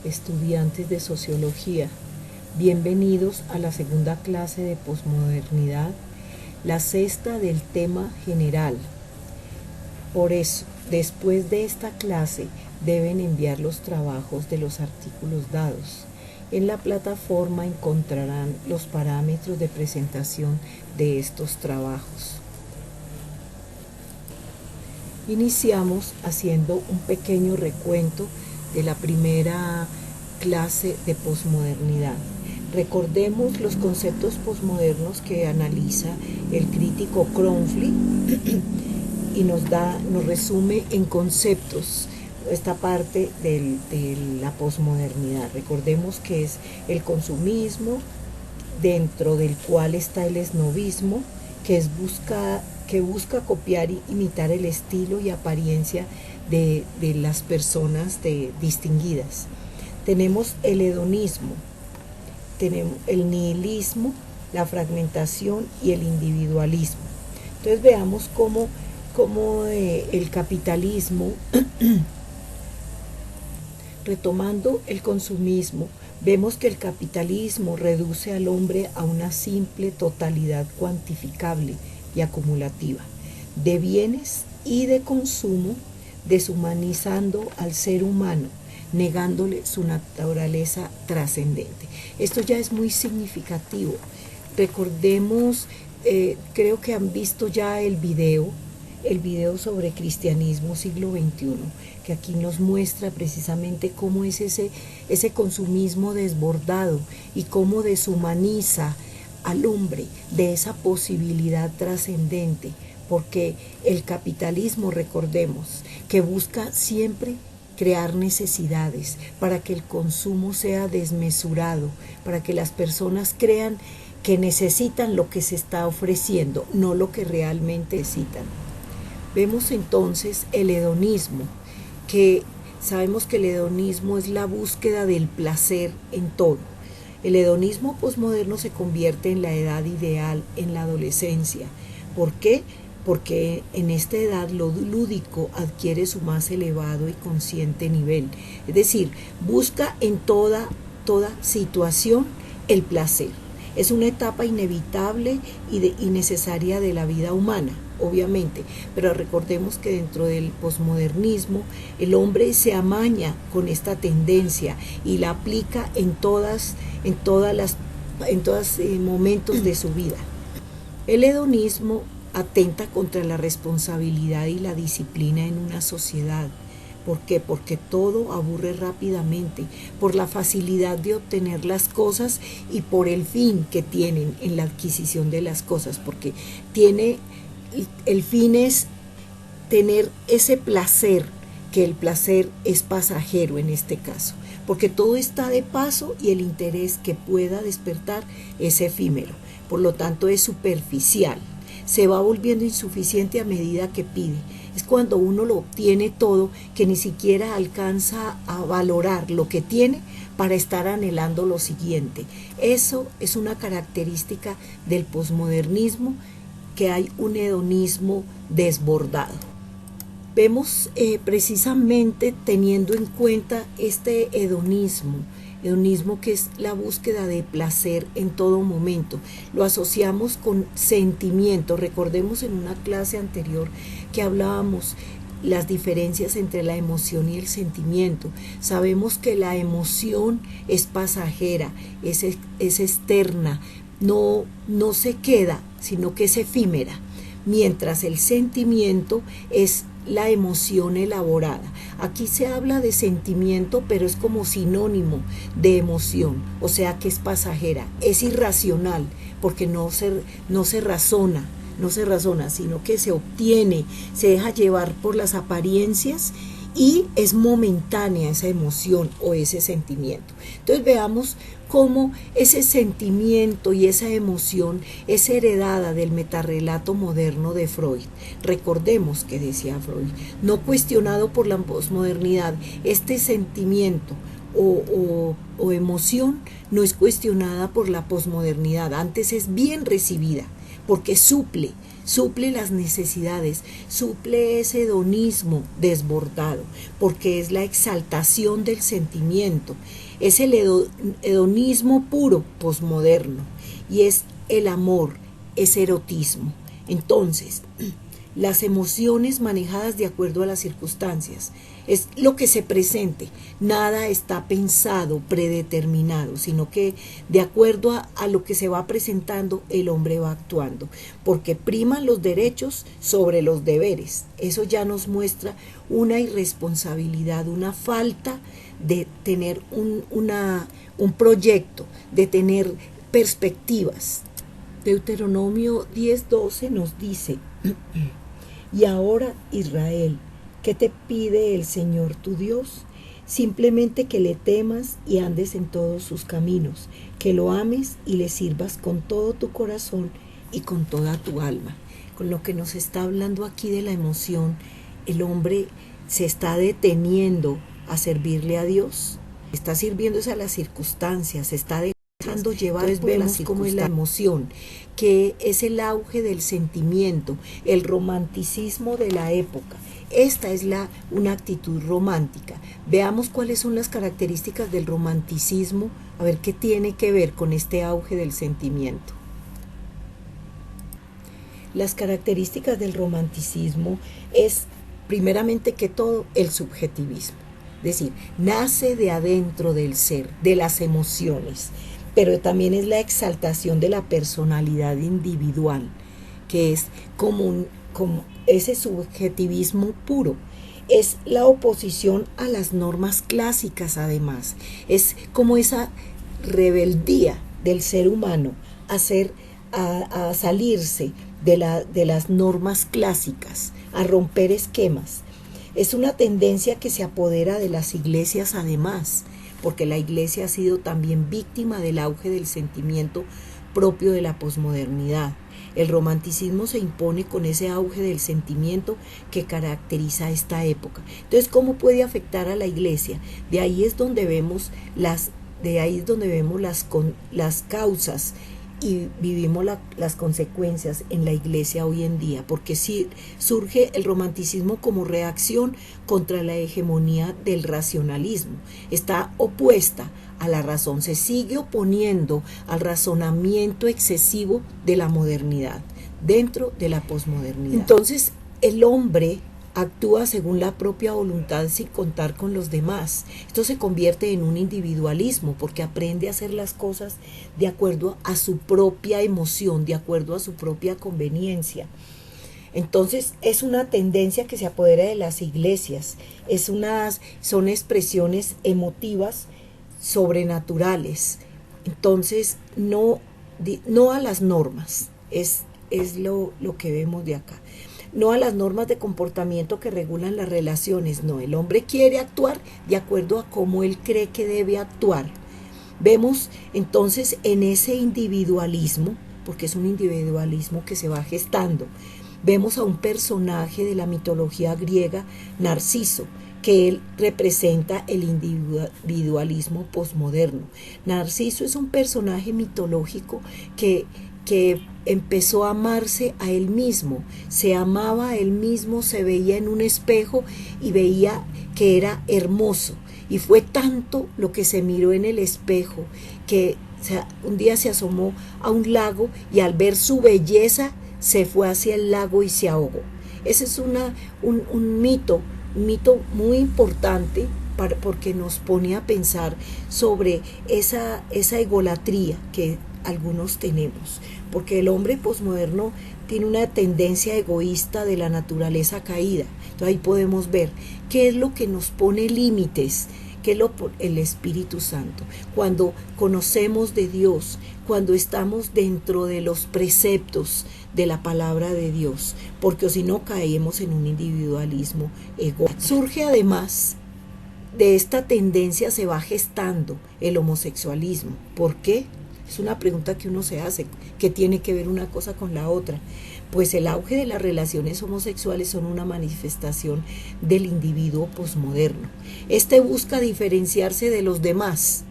estudiantes de Sociología. Bienvenidos a la segunda clase de posmodernidad, la sexta del tema general. Por eso, después de esta clase, deben enviar los trabajos de los artículos dados. En la plataforma encontrarán los parámetros de presentación de estos trabajos. Iniciamos haciendo un pequeño recuento de la primera clase de posmodernidad. Recordemos los conceptos posmodernos que analiza el crítico Kronfli y nos resume en conceptos esta parte de la posmodernidad. Recordemos que es el consumismo, dentro del cual está el esnovismo, que busca copiar e imitar el estilo y apariencia de las personas distinguidas. Tenemos el hedonismo, tenemos el nihilismo, la fragmentación y el individualismo. Entonces veamos cómo el capitalismo, retomando el consumismo, vemos que el capitalismo reduce al hombre a una simple totalidad cuantificable y acumulativa de bienes y de consumo, deshumanizando al ser humano, negándole su naturaleza trascendente. Esto ya es muy significativo. Recordemos, creo que han visto ya el video sobre cristianismo siglo XXI, que aquí nos muestra precisamente cómo es ese consumismo desbordado y cómo deshumaniza al hombre de esa posibilidad trascendente, porque el capitalismo, recordemos, que busca siempre crear necesidades para que el consumo sea desmesurado, para que las personas crean que necesitan lo que se está ofreciendo, no lo que realmente necesitan. Vemos entonces el hedonismo, que sabemos que el hedonismo es la búsqueda del placer en todo. El hedonismo posmoderno se convierte en la edad ideal, en la adolescencia. ¿Por qué? Porque en esta edad lo lúdico adquiere su más elevado y consciente nivel. Es decir, busca en toda situación el placer. Es una etapa inevitable y necesaria de la vida humana, obviamente, pero recordemos que dentro del posmodernismo el hombre se amaña con esta tendencia y la aplica en todos momentos de su vida. El hedonismo atenta contra la responsabilidad y la disciplina en una sociedad. ¿Por qué? Porque todo aburre rápidamente, por la facilidad de obtener las cosas y por el fin que tienen en la adquisición de las cosas, porque el fin es tener ese placer, que el placer es pasajero en este caso, porque todo está de paso y el interés que pueda despertar es efímero, por lo tanto es superficial, se va volviendo insuficiente a medida que pide. Es cuando uno lo obtiene todo que ni siquiera alcanza a valorar lo que tiene para estar anhelando lo siguiente. Eso es una característica del posmodernismo, que hay un hedonismo desbordado. Vemos precisamente teniendo en cuenta este hedonismo que es la búsqueda de placer en todo momento. Lo asociamos con sentimiento. Recordemos en una clase anterior que hablábamos las diferencias entre la emoción y el sentimiento. Sabemos que la emoción es pasajera, es externa, no se queda, sino que es efímera, mientras el sentimiento es la emoción elaborada. Aquí se habla de sentimiento, pero es como sinónimo de emoción, o sea que es pasajera, es irracional, porque no se razona, sino que se obtiene, se deja llevar por las apariencias y es momentánea esa emoción o ese sentimiento. Entonces veamos cómo ese sentimiento y esa emoción es heredada del metarrelato moderno de Freud. Recordemos que decía Freud, no cuestionado por la posmodernidad, este sentimiento o emoción no es cuestionada por la posmodernidad, antes es bien recibida, porque suple suple las necesidades, suple ese hedonismo desbordado, porque es la exaltación del sentimiento, es el hedonismo puro posmoderno y es el amor, es erotismo. Entonces, las emociones manejadas de acuerdo a las circunstancias es lo que se presente, nada está pensado, predeterminado, sino que de acuerdo a lo que se va presentando, el hombre va actuando, porque priman los derechos sobre los deberes. Eso ya nos muestra una irresponsabilidad, una falta de tener un proyecto, de tener perspectivas. Deuteronomio 10:12 nos dice: y ahora, Israel, ¿qué te pide el Señor tu Dios? Simplemente que le temas y andes en todos sus caminos, que lo ames y le sirvas con todo tu corazón y con toda tu alma. Con lo que nos está hablando aquí de la emoción, el hombre se está deteniendo a servirle a Dios, está sirviéndose a las circunstancias, se está dejando llevar. Entonces vemos cómo es la emoción, que es el auge del sentimiento, el romanticismo de la época. Esta es una actitud romántica. Veamos cuáles son las características del romanticismo, a ver qué tiene que ver con este auge del sentimiento. Las características del romanticismo es, primeramente que todo, el subjetivismo. Es decir, nace de adentro del ser, de las emociones, pero también es la exaltación de la personalidad individual, que es como ese subjetivismo puro. Es la oposición a las normas clásicas, además. Es como esa rebeldía del ser humano a salirse de las normas clásicas, a romper esquemas. Es una tendencia que se apodera de las iglesias, además, porque la iglesia ha sido también víctima del auge del sentimiento propio de la posmodernidad. El romanticismo se impone con ese auge del sentimiento que caracteriza esta época. Entonces, ¿cómo puede afectar a la iglesia? De ahí es donde vemos las causas y vivimos las consecuencias en la iglesia hoy en día, porque sí surge el romanticismo como reacción contra la hegemonía del racionalismo. Está opuesta a la razón, se sigue oponiendo al razonamiento excesivo de la modernidad, dentro de la posmodernidad. Entonces, el hombre actúa según la propia voluntad sin contar con los demás. Esto se convierte en un individualismo porque aprende a hacer las cosas de acuerdo a su propia emoción, de acuerdo a su propia conveniencia. Entonces es una tendencia que se apodera de las iglesias, son expresiones emotivas sobrenaturales. Entonces no a las normas, es lo que vemos de acá. No a las normas de comportamiento que regulan las relaciones, no, el hombre quiere actuar de acuerdo a cómo él cree que debe actuar. Vemos entonces en ese individualismo, porque es un individualismo que se va gestando, vemos a un personaje de la mitología griega, Narciso, que él representa el individualismo posmoderno. Narciso es un personaje mitológico que empezó a amarse a él mismo, se amaba a él mismo, se veía en un espejo y veía que era hermoso. Y fue tanto lo que se miró en el espejo que un día se asomó a un lago y al ver su belleza se fue hacia el lago y se ahogó. Ese es un mito muy importante porque nos pone a pensar sobre esa egolatría que algunos tenemos, porque el hombre posmoderno tiene una tendencia egoísta de la naturaleza caída. Entonces ahí podemos ver qué es lo que nos pone límites, qué es el Espíritu Santo. Cuando conocemos de Dios, cuando estamos dentro de los preceptos de la palabra de Dios, porque si no caemos en un individualismo egoísta. Surge además de esta tendencia, se va gestando el homosexualismo. ¿Por qué? Es una pregunta que uno se hace, ¿qué tiene que ver una cosa con la otra? Pues el auge de las relaciones homosexuales son una manifestación del individuo posmoderno. Este busca diferenciarse de los demás,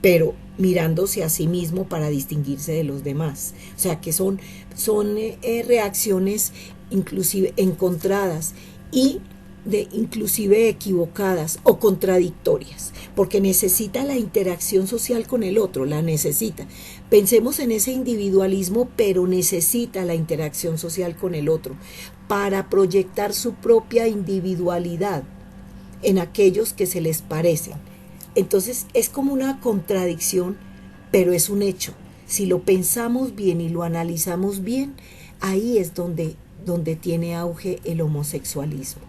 pero mirándose a sí mismo para distinguirse de los demás. O sea que son reacciones inclusive encontradas y inclusive equivocadas o contradictorias, porque necesita la interacción social con el otro, la necesita. Pensemos en ese individualismo, pero necesita la interacción social con el otro para proyectar su propia individualidad en aquellos que se les parecen. Entonces es como una contradicción, pero es un hecho. Si lo pensamos bien y lo analizamos bien, ahí es donde tiene auge el homosexualismo.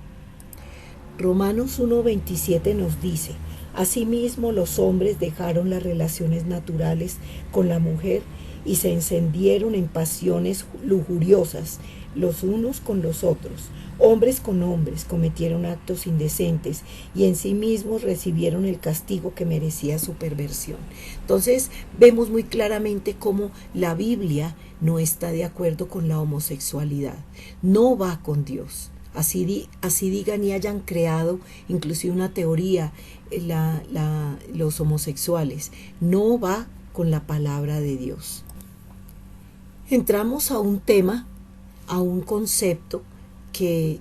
Romanos 1:27 nos dice: asimismo los hombres dejaron las relaciones naturales con la mujer y se encendieron en pasiones lujuriosas los unos con los otros. Hombres con hombres cometieron actos indecentes y en sí mismos recibieron el castigo que merecía su perversión. Entonces vemos muy claramente cómo la Biblia no está de acuerdo con la homosexualidad, no va con Dios. Así digan y hayan creado inclusive una teoría, los homosexuales, no va con la palabra de Dios. Entramos a un tema, a un concepto que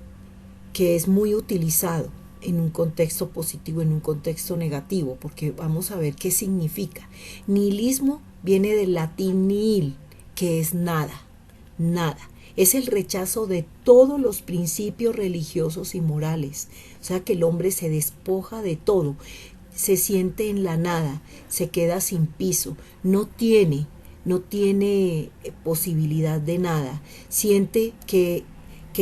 es muy utilizado en un contexto positivo, en un contexto negativo, porque vamos a ver qué significa. Nihilismo viene del latín nihil, que es nada, nada. Es el rechazo de todos los principios religiosos y morales. O sea que el hombre se despoja de todo, se siente en la nada, se queda sin piso, no tiene posibilidad de nada, siente que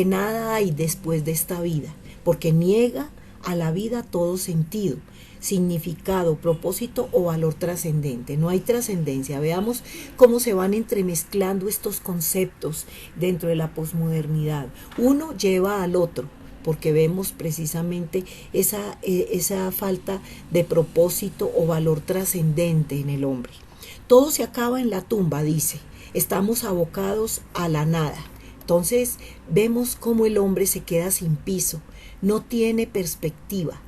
nada hay después de esta vida, porque niega a la vida todo sentido, significado, propósito o valor trascendente. No hay trascendencia. Veamos cómo se van entremezclando estos conceptos dentro de la posmodernidad. Uno lleva al otro, porque vemos precisamente esa falta de propósito o valor trascendente en el hombre. Todo se acaba en la tumba, dice. Estamos abocados a la nada. Entonces vemos cómo el hombre se queda sin piso, no tiene perspectiva.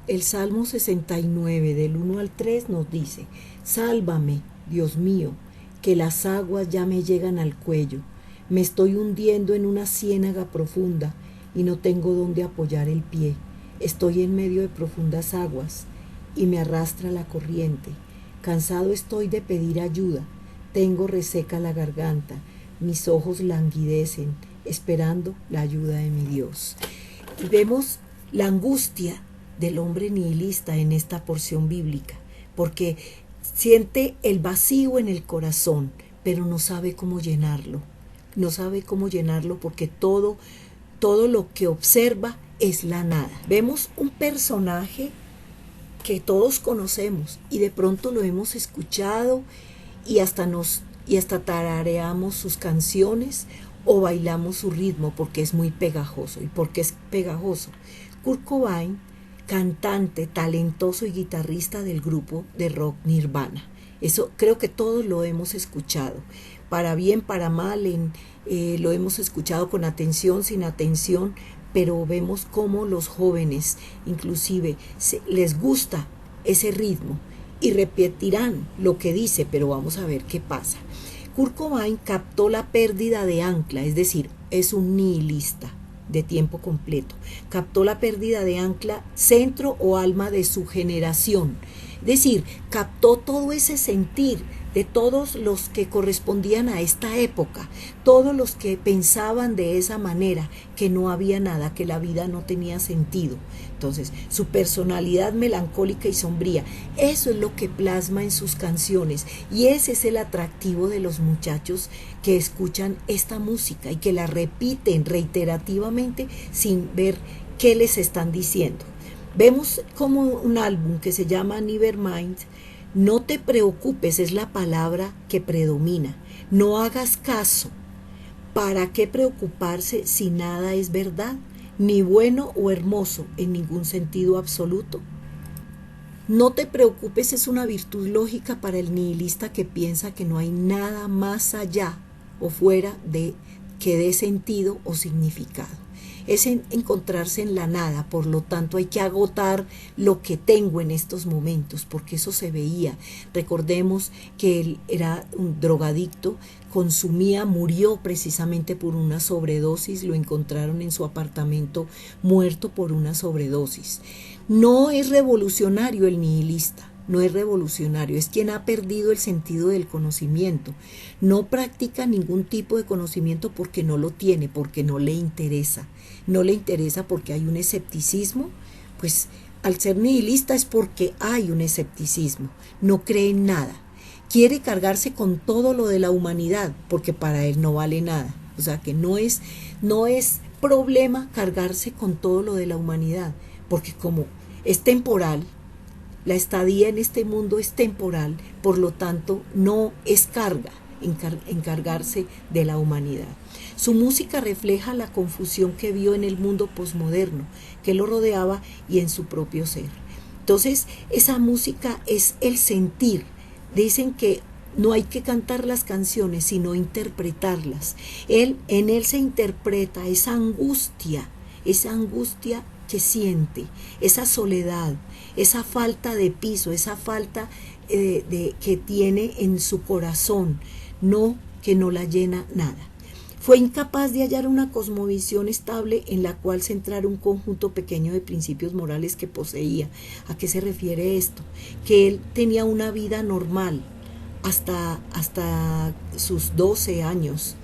El Salmo 69 del 1 al 3 nos dice: sálvame, Dios mío, que las aguas ya me llegan al cuello. Me estoy hundiendo en una ciénaga profunda y no tengo dónde apoyar el pie. Estoy en medio de profundas aguas y me arrastra la corriente. Cansado estoy de pedir ayuda. Tengo reseca la garganta. Mis ojos languidecen, esperando la ayuda de mi Dios. Y vemos la angustia del hombre nihilista en esta porción bíblica, porque siente el vacío en el corazón, pero no sabe cómo llenarlo. No sabe cómo llenarlo porque todo lo que observa es la nada. Vemos un personaje que todos conocemos y de pronto lo hemos escuchado y hasta tarareamos sus canciones o bailamos su ritmo porque es muy pegajoso. ¿Y por qué es pegajoso? Kurt Cobain, cantante, talentoso y guitarrista del grupo de rock Nirvana. Eso creo que todos lo hemos escuchado, para bien, para mal, lo hemos escuchado con atención, sin atención, pero vemos cómo los jóvenes inclusive les gusta ese ritmo y repetirán lo que dice, pero vamos a ver qué pasa. Kurt Cobain captó la pérdida de ancla, es decir, es un nihilista de tiempo completo. Captó la pérdida de ancla, centro o alma de su generación. Es decir, captó todo ese sentir de todos los que correspondían a esta época, todos los que pensaban de esa manera, que no había nada, que la vida no tenía sentido. Entonces, su personalidad melancólica y sombría, eso es lo que plasma en sus canciones, y ese es el atractivo de los muchachos que escuchan esta música y que la repiten reiterativamente sin ver qué les están diciendo. Vemos como un álbum que se llama Nevermind. No te preocupes, es la palabra que predomina. No hagas caso. ¿Para qué preocuparse si nada es verdad, ni bueno o hermoso en ningún sentido absoluto? No te preocupes es una virtud lógica para el nihilista que piensa que no hay nada más allá o fuera de que dé sentido o significado. es encontrarse en la nada. Por lo tanto, hay que agotar lo que tengo en estos momentos, porque eso se veía. Recordemos que él era un drogadicto, consumía, murió precisamente por una sobredosis, lo encontraron en su apartamento muerto por una sobredosis. No es revolucionario el nihilista, no es revolucionario, es quien ha perdido el sentido del conocimiento. No practica ningún tipo de conocimiento porque no lo tiene, porque no le interesa. No le interesa porque hay un escepticismo, pues al ser nihilista es porque hay un escepticismo, no cree en nada. Quiere cargarse con todo lo de la humanidad porque para él no vale nada. O sea que no es problema cargarse con todo lo de la humanidad, porque como es temporal, la estadía en este mundo es temporal, por lo tanto no es carga encargarse de la humanidad. Su música refleja la confusión que vio en el mundo posmoderno que lo rodeaba y en su propio ser. Entonces, esa música es el sentir. Dicen que no hay que cantar las canciones, sino interpretarlas. En él se interpreta esa angustia que siente, esa soledad, esa falta de piso, esa falta que tiene en su corazón, que no la llena nada. Fue incapaz de hallar una cosmovisión estable en la cual centrar un conjunto pequeño de principios morales que poseía. ¿A qué se refiere esto? Que él tenía una vida normal hasta sus 12 años,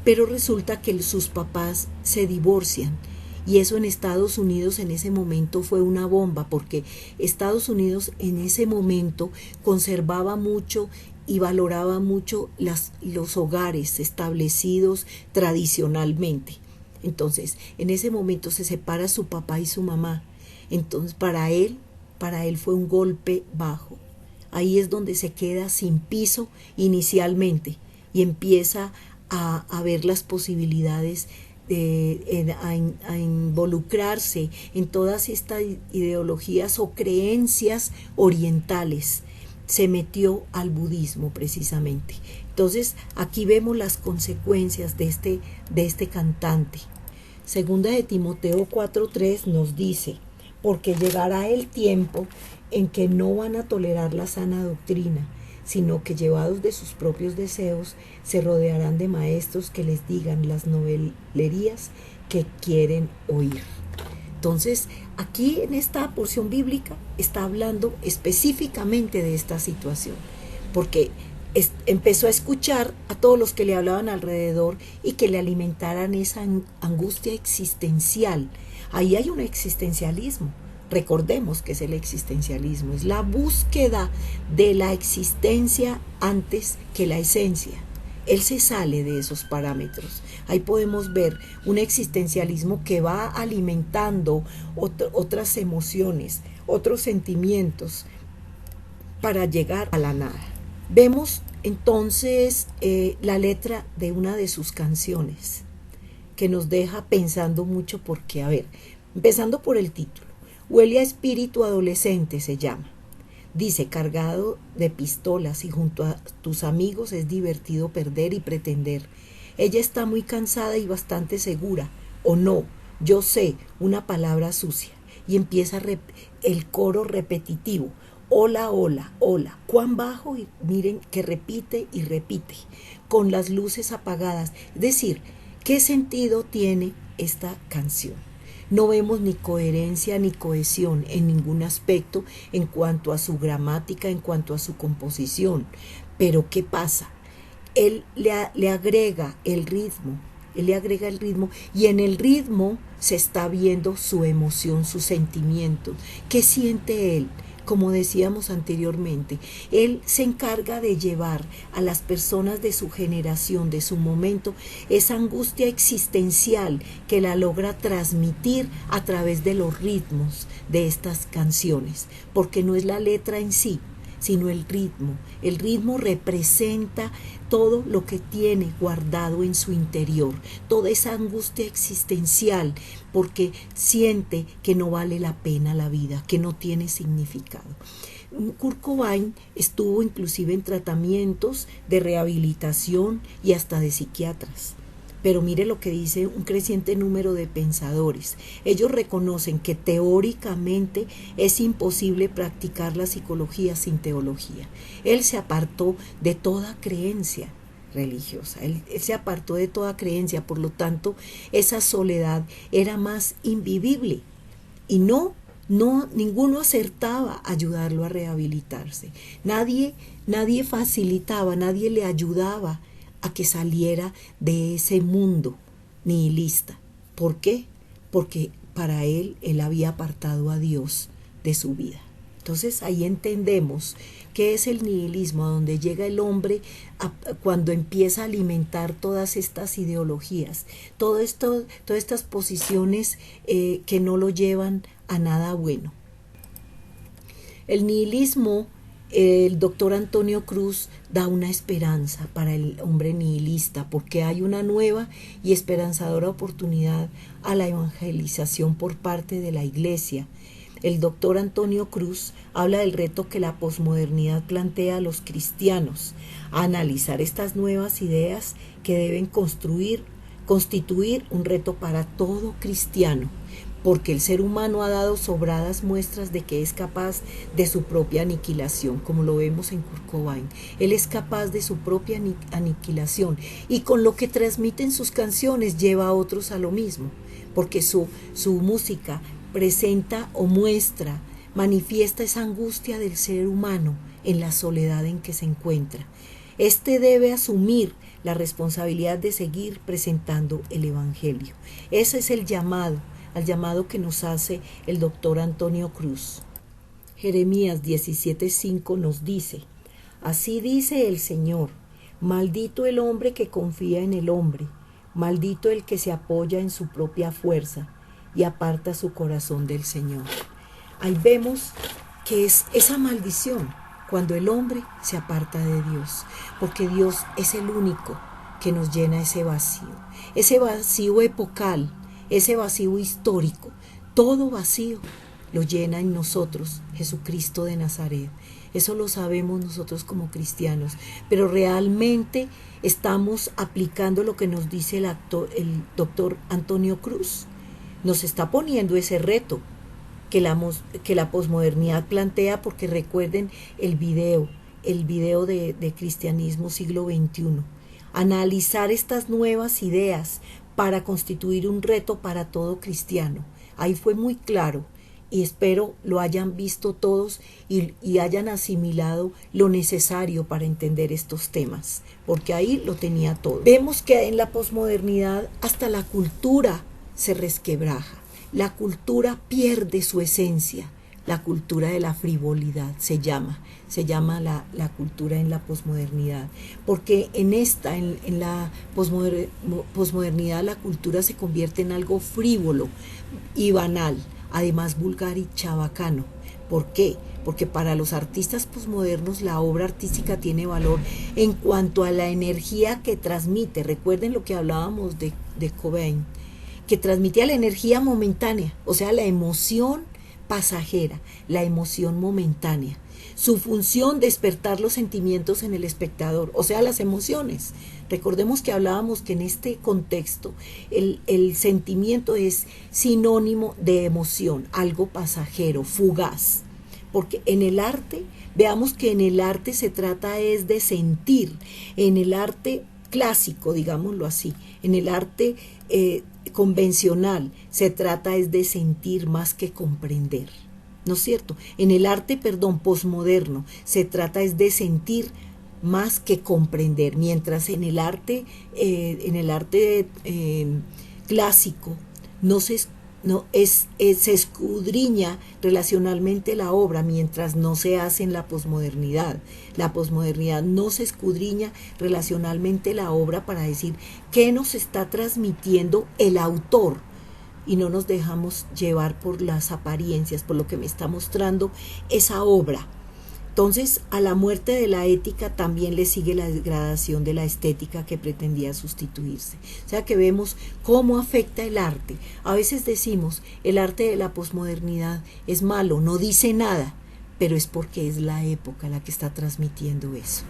pero resulta que sus papás se divorcian. Y eso en Estados Unidos en ese momento fue una bomba, porque Estados Unidos en ese momento conservaba mucho y valoraba mucho los hogares establecidos tradicionalmente. Entonces, en ese momento se separa su papá y su mamá. Entonces, para él fue un golpe bajo. Ahí es donde se queda sin piso inicialmente y empieza a ver las posibilidades a involucrarse en todas estas ideologías o creencias orientales. Se metió al budismo precisamente. Entonces aquí vemos las consecuencias de este cantante. Segunda de Timoteo 4:3 nos dice: porque llegará el tiempo en que no van a tolerar la sana doctrina, sino que llevados de sus propios deseos se rodearán de maestros que les digan las novelerías que quieren oír. Entonces, aquí en esta porción bíblica está hablando específicamente de esta situación, porque empezó a escuchar a todos los que le hablaban alrededor y que le alimentaran esa angustia existencial. Ahí hay un existencialismo. Recordemos que es el existencialismo, es la búsqueda de la existencia antes que la esencia. Él se sale de esos parámetros. Ahí podemos ver un existencialismo que va alimentando otras emociones, otros sentimientos para llegar a la nada. Vemos entonces la letra de una de sus canciones que nos deja pensando mucho porque, a ver, empezando por el título. Huele a espíritu adolescente se llama. Dice, cargado de pistolas y junto a tus amigos es divertido perder y pretender. Ella está muy cansada y bastante segura. O no, yo sé, una palabra sucia. Y empieza el coro repetitivo. Hola, hola, hola. Cuán bajo, y miren que repite y repite, con las luces apagadas. Es decir, ¿qué sentido tiene esta canción? No vemos ni coherencia ni cohesión en ningún aspecto en cuanto a su gramática, en cuanto a su composición. Pero ¿qué pasa? Él le agrega el ritmo, y en el ritmo se está viendo su emoción, su sentimiento. ¿Qué siente él? Como decíamos anteriormente, él se encarga de llevar a las personas de su generación, de su momento, esa angustia existencial que la logra transmitir a través de los ritmos de estas canciones, porque no es la letra en sí, sino el ritmo. El ritmo representa todo lo que tiene guardado en su interior, toda esa angustia existencial, porque siente que no vale la pena la vida, que no tiene significado. Kurt Cobain estuvo inclusive en tratamientos de rehabilitación y hasta de psiquiatras, Pero mire lo que dice un creciente número de pensadores. Ellos reconocen que teóricamente es imposible practicar la psicología sin teología. Él se apartó de toda creencia religiosa, él se apartó de toda creencia, por lo tanto, esa soledad era más invivible y ninguno acertaba a ayudarlo a rehabilitarse. Nadie facilitaba, nadie le ayudaba a que saliera de ese mundo nihilista. ¿Por qué? Porque para él había apartado a Dios de su vida. Entonces ahí entendemos qué es el nihilismo, a donde llega el hombre cuando empieza a alimentar todas estas ideologías, todas estas posiciones que no lo llevan a nada bueno. El nihilismo, el doctor Antonio Cruz da una esperanza para el hombre nihilista, porque hay una nueva y esperanzadora oportunidad a la evangelización por parte de la Iglesia. El doctor Antonio Cruz habla del reto que la posmodernidad plantea a los cristianos, a analizar estas nuevas ideas que deben constituir un reto para todo cristiano, porque el ser humano ha dado sobradas muestras de que es capaz de su propia aniquilación, como lo vemos en Kurt Cobain. Él es capaz de su propia aniquilación y con lo que transmite en sus canciones lleva a otros a lo mismo, porque su música presenta o muestra, manifiesta esa angustia del ser humano en la soledad en que se encuentra. Este debe asumir la responsabilidad de seguir presentando el Evangelio. Ese es el llamado, al llamado que nos hace el doctor Antonio Cruz. Jeremías 17:5 nos dice: así dice el Señor, maldito el hombre que confía en el hombre, maldito el que se apoya en su propia fuerza y aparta su corazón del Señor. Ahí vemos que es esa maldición cuando el hombre se aparta de Dios, porque Dios es el único que nos llena ese vacío epocal, ese vacío histórico. Todo vacío lo llena en nosotros Jesucristo de Nazaret. Eso lo sabemos nosotros como cristianos, pero realmente estamos aplicando lo que nos dice el doctor Antonio Cruz. Nos está poniendo ese reto que la posmodernidad plantea, porque recuerden el video de Cristianismo siglo XXI. Analizar estas nuevas ideas para constituir un reto para todo cristiano. Ahí fue muy claro y espero lo hayan visto todos y hayan asimilado lo necesario para entender estos temas, porque ahí lo tenía todo. Vemos que en la posmodernidad hasta la cultura se resquebraja, la cultura pierde su esencia, la cultura de la frivolidad se llama la cultura en la posmodernidad, porque en la posmodernidad la cultura se convierte en algo frívolo y banal, además vulgar y chabacano. ¿Por qué? Porque para los artistas posmodernos la obra artística tiene valor en cuanto a la energía que transmite. Recuerden lo que hablábamos de Cobain, que transmitía la energía momentánea, o sea, la emoción pasajera, la emoción momentánea. Su función, despertar los sentimientos en el espectador, o sea, las emociones. Recordemos que hablábamos que en este contexto el sentimiento es sinónimo de emoción, algo pasajero, fugaz. Porque en el arte, veamos que en el arte se trata es de sentir, en el arte clásico, digámoslo así, en el arte convencional se trata es de sentir más que comprender, ¿no es cierto? En el arte, posmoderno, se trata es de sentir más que comprender, mientras en el arte clásico se escudriña relacionalmente la obra, mientras no se hace en la posmodernidad. La posmodernidad no se escudriña relacionalmente la obra para decir qué nos está transmitiendo el autor, y no nos dejamos llevar por las apariencias, por lo que me está mostrando esa obra. Entonces, a la muerte de la ética también le sigue la degradación de la estética que pretendía sustituirse. O sea que vemos cómo afecta el arte. A veces decimos, el arte de la posmodernidad es malo, no dice nada, pero es porque es la época la que está transmitiendo eso.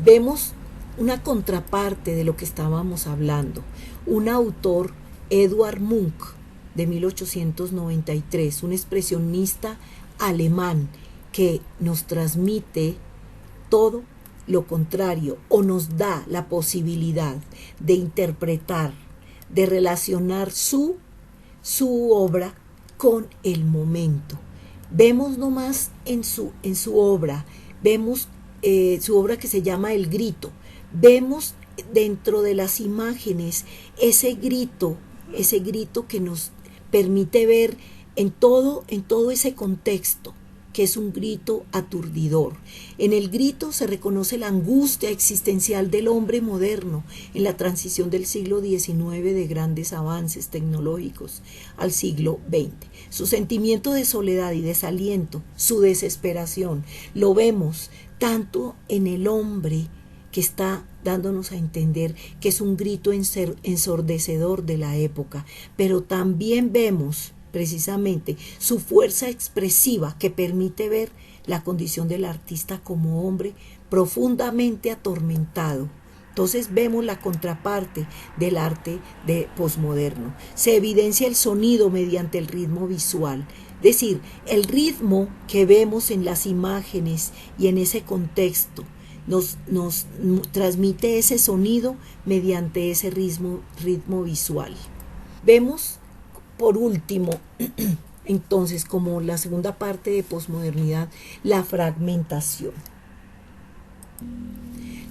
Vemos una contraparte de lo que estábamos hablando. Un autor, Edvard Munch, de 1893, un expresionista alemán que nos transmite todo lo contrario o nos da la posibilidad de interpretar, de relacionar su obra con el momento. Vemos nomás en su obra, vemos su obra que se llama El Grito, vemos dentro de las imágenes ese grito que nos permite ver en todo ese contexto, que es un grito aturdidor. En el grito se reconoce la angustia existencial del hombre moderno en la transición del siglo XIX de grandes avances tecnológicos al siglo XX. Su sentimiento de soledad y desaliento, su desesperación, lo vemos tanto en el hombre que está dándonos a entender que es un grito ensordecedor de la época, pero también vemos precisamente su fuerza expresiva que permite ver la condición del artista como hombre profundamente atormentado. Entonces vemos la contraparte del arte de posmoderno. Se evidencia el sonido mediante el ritmo visual, es decir, el ritmo que vemos en las imágenes y en ese contexto nos transmite ese sonido mediante ese ritmo visual. Vemos por último, entonces, como la segunda parte de posmodernidad, la fragmentación.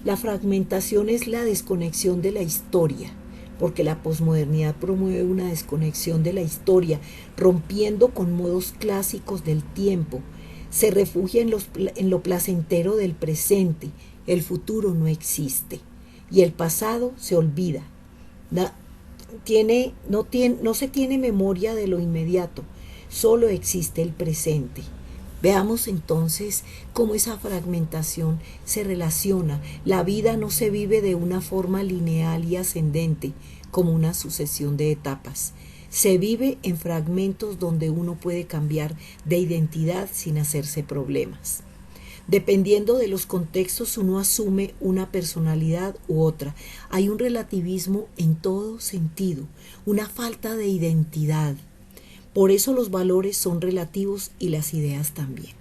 La fragmentación es la desconexión de la historia, porque la posmodernidad promueve una desconexión de la historia, rompiendo con modos clásicos del tiempo. Se refugia en lo placentero del presente. El futuro no existe y el pasado se olvida. No se tiene memoria de lo inmediato, solo existe el presente. Veamos entonces cómo esa fragmentación se relaciona. La vida no se vive de una forma lineal y ascendente, como una sucesión de etapas. Se vive en fragmentos donde uno puede cambiar de identidad sin hacerse problemas. Dependiendo de los contextos, uno asume una personalidad u otra. Hay un relativismo en todo sentido, una falta de identidad. Por eso los valores son relativos y las ideas también.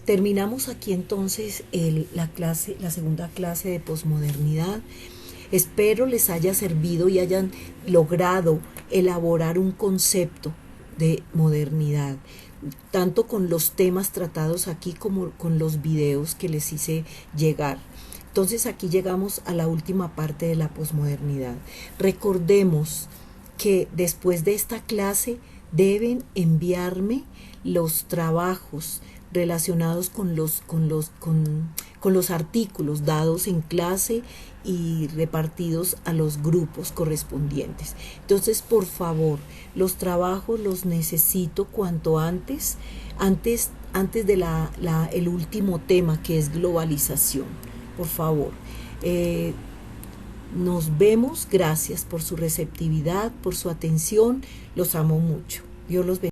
Terminamos aquí entonces la segunda clase de posmodernidad. Espero les haya servido y hayan logrado elaborar un concepto de modernidad, tanto con los temas tratados aquí como con los videos que les hice llegar. Entonces aquí llegamos a la última parte de la posmodernidad. Recordemos que después de esta clase deben enviarme los trabajos relacionados con los artículos dados en clase y repartidos a los grupos correspondientes. Entonces, por favor, los trabajos los necesito cuanto antes de el último tema, que es globalización. Por favor, nos vemos. Gracias por su receptividad, por su atención. Los amo mucho. Dios los bendiga.